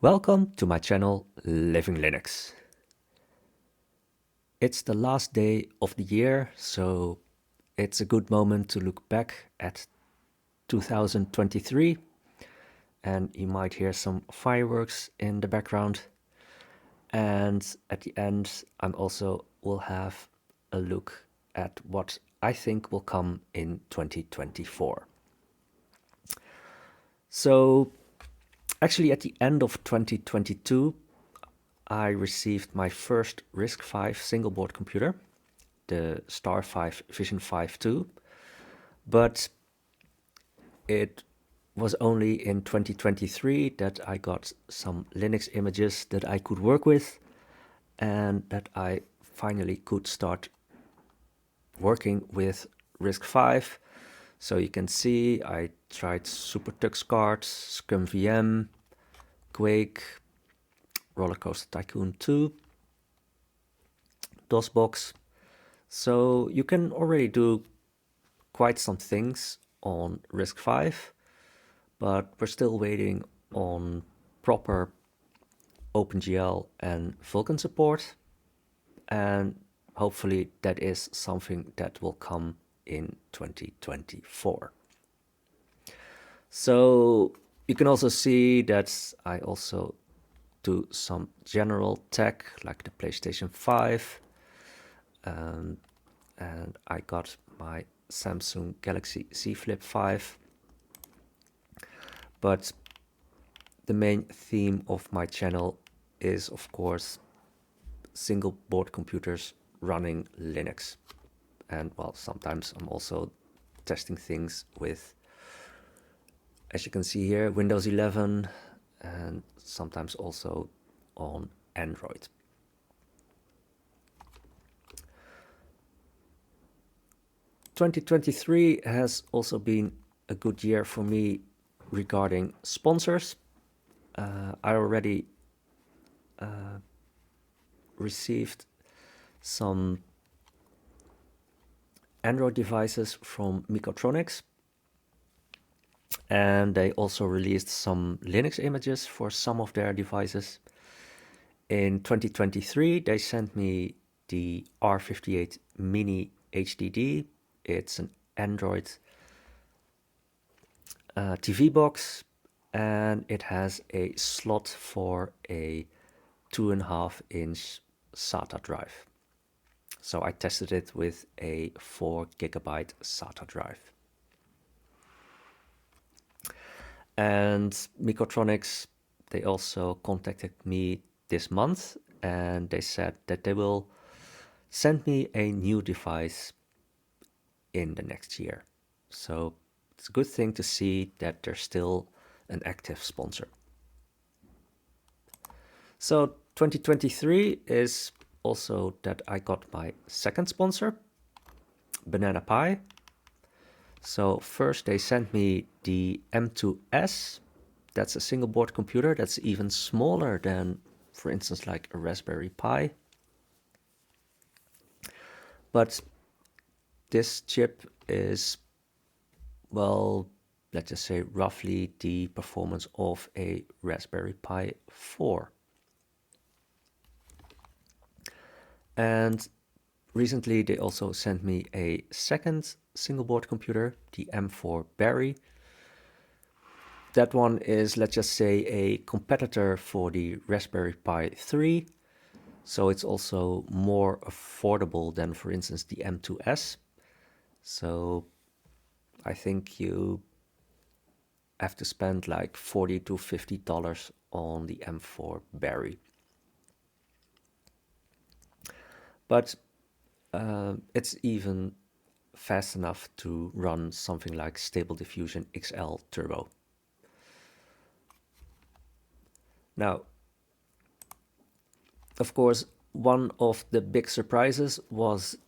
Welcome to my channel, Living Linux. It's the last day of the year, so it's a good moment to look back at 2023, and you might hear some fireworks in the background. And at the end, I'm also will have a look at what I think will come in 2024. So actually at the end of 2022, I received my first RISC-V single board computer, the StarFive VisionFive 2, but it was only in 2023 that I got some Linux images that I could work with and that I finally could start working with RISC-V. So you can see I tried SuperTux cards, ScumVM, Quake, Rollercoaster Tycoon 2, DOSBox. So you can already do quite some things on RISC-V, but we're still waiting on proper OpenGL and Vulkan support, and hopefully that is something that will come in 2024. So you can also see that I also do some general tech like the PlayStation 5, and I got my Samsung Galaxy Z Flip 5. But the main theme of my channel is, of course, single board computers running Linux. And well, sometimes I'm also testing things with, as you can see here, Windows 11, and sometimes also on Android. (2023) has also been a good year for me regarding sponsors. I already received some Android devices from Mekotronics, and they also released some Linux images for some of their devices. In 2023, they sent me the R58 Mini HDD. It's an Android TV box, and it has a slot for a 2.5-inch SATA drive. So I tested it with a 4 GB SATA drive. And Mekotronics, they also contacted me this month, and they said that they will send me a new device in the next year. So it's a good thing to see that they're still an active sponsor. So 2023 is also that I got my second sponsor, Banana Pi. So first they sent me the M2S. That's a single board computer that's even smaller than, for instance, like a Raspberry Pi. But this chip is, well, let's just say roughly the performance of a Raspberry Pi 4. And recently they also sent me a second single board computer, the M4 Berry. That one is, let's just say, a competitor for the Raspberry Pi 3. So it's also more affordable than, for instance, the M2S. So I think you have to spend like $40 to $50 on the M4 Berry. But it's even fast enough to run something like Stable Diffusion XL Turbo. Now, of course, one of the big surprises was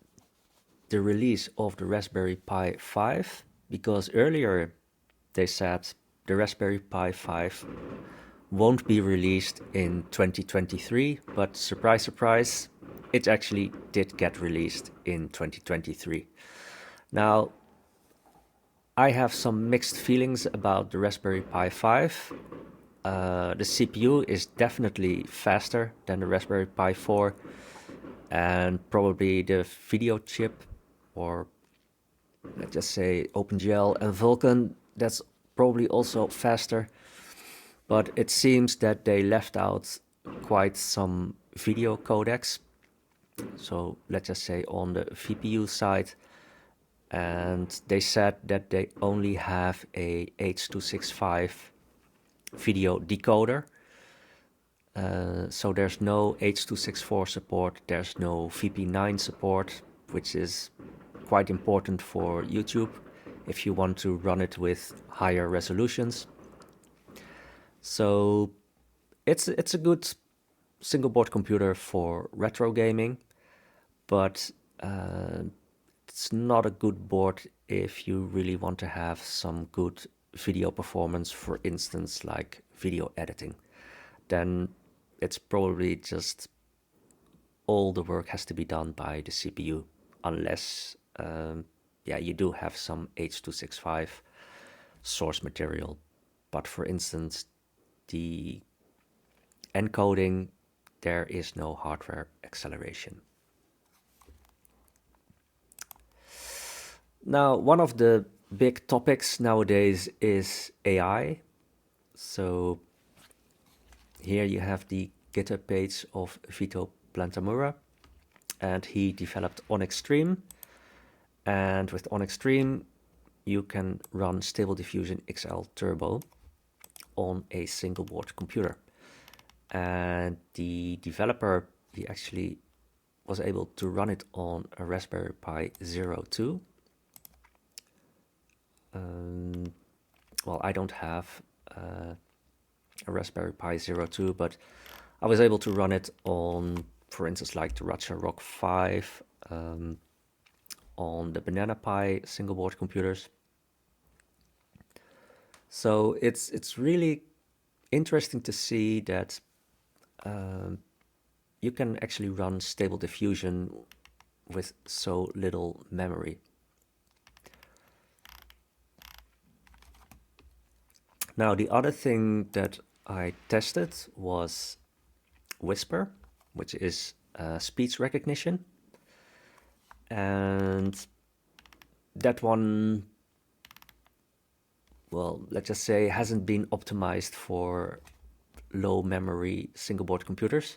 the release of the Raspberry Pi 5, because earlier they said the Raspberry Pi 5 won't be released in 2023, but surprise, surprise, it actually did get released in 2023. Now, I have some mixed feelings about the Raspberry Pi 5. The CPU is definitely faster than the Raspberry Pi 4, and probably the video chip, or let's just say OpenGL and Vulkan, that's probably also faster. But it seems that they left out quite some video codecs. So let's just say on the VPU side, and they said that they only have a H.265 video decoder. So there's no H.264 support, there's no VP9 support, which is quite important for YouTube if you want to run it with higher resolutions. So it's a good single board computer for retro gaming, but it's not a good board if you really want to have some good video performance, for instance, like video editing. Then it's probably just all the work has to be done by the CPU, unless you do have some H.265 source material. But for instance, the encoding, there is no hardware acceleration. Now, one of the big topics nowadays is AI. So here you have the GitHub page of Vito Plantamura, and he developed OnXtreme. And with OnXtreme, you can run Stable Diffusion XL Turbo on a single board computer. And the developer, he actually was able to run it on a Raspberry Pi 02. Well, I don't have a Raspberry Pi 02, but I was able to run it on, for instance, like the Rock 5, on the Banana Pi single board computers. So it's really interesting to see that you can actually run Stable Diffusion with so little memory. Now, the other thing that I tested was Whisper, which is speech recognition. And that one, well, let's just say hasn't been optimized for low memory single board computers.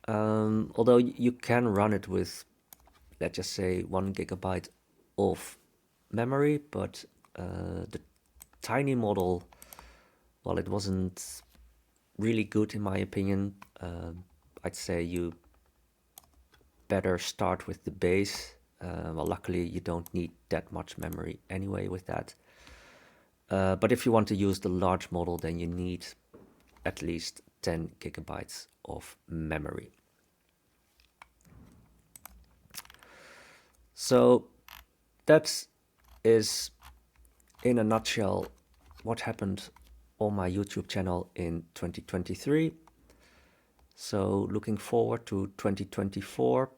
Although you can run it with, let's just say, 1 gigabyte of memory, but the tiny model, well, it wasn't really good in my opinion. I'd say you better start with the base. Well, luckily you don't need that much memory anyway with that. But if you want to use the large model, then you need at least 10 gigabytes of memory. So that is, in a nutshell, what happened on my YouTube channel in 2023. So looking forward to 2024.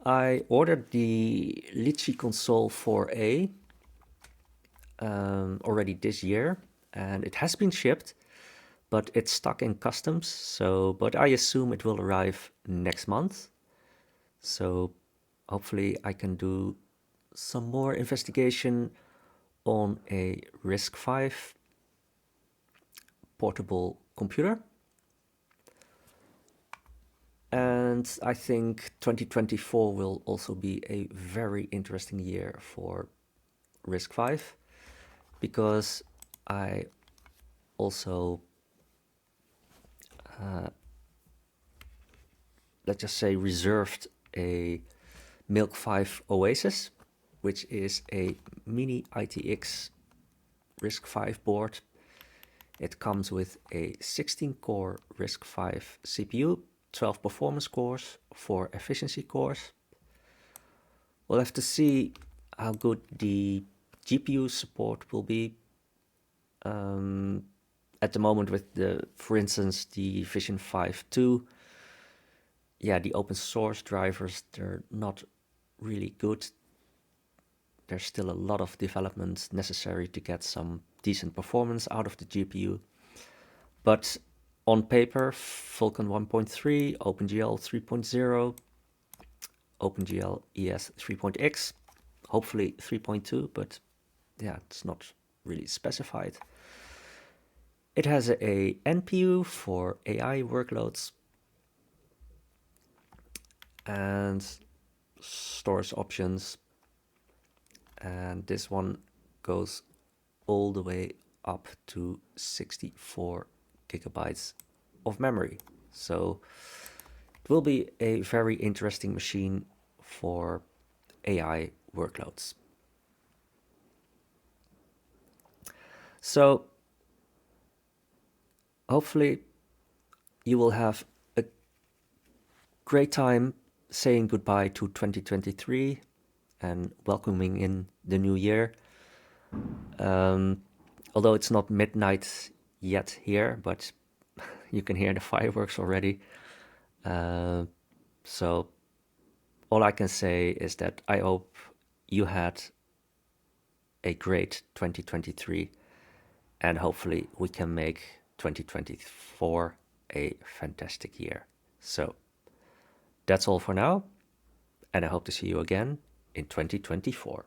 I ordered the Lichee Console 4A already this year, and it has been shipped, but it's stuck in customs. So, but I assume it will arrive next month. So hopefully I can do some more investigation on a RISC-V portable computer. And I think 2024 will also be a very interesting year for RISC-V, because I also, let's just say, reserved a Milk-V Oasis, which is a mini ITX RISC-V board. It comes with a 16-core RISC-V CPU, 12 performance cores, 4 efficiency cores. We'll have to see how good the GPU support will be. At the moment with the, for instance, the VisionFive 2, the open source drivers, they're not really good. There's still a lot of development necessary to get some decent performance out of the GPU. But on paper, Vulkan 1.3, OpenGL 3.0, OpenGL ES 3.x, hopefully 3.2, but yeah, it's not really specified. It has a NPU for AI workloads and storage options, and this one goes all the way up to 64 gigabytes of memory. So it will be a very interesting machine for AI workloads. So hopefully you will have a great time saying goodbye to 2023 and welcoming in the new year. Although it's not midnight yet here, but you can hear the fireworks already. So all I can say is that I hope you had a great 2023, and hopefully we can make 2024 a fantastic year. So that's all for now, and I hope to see you again in 2024.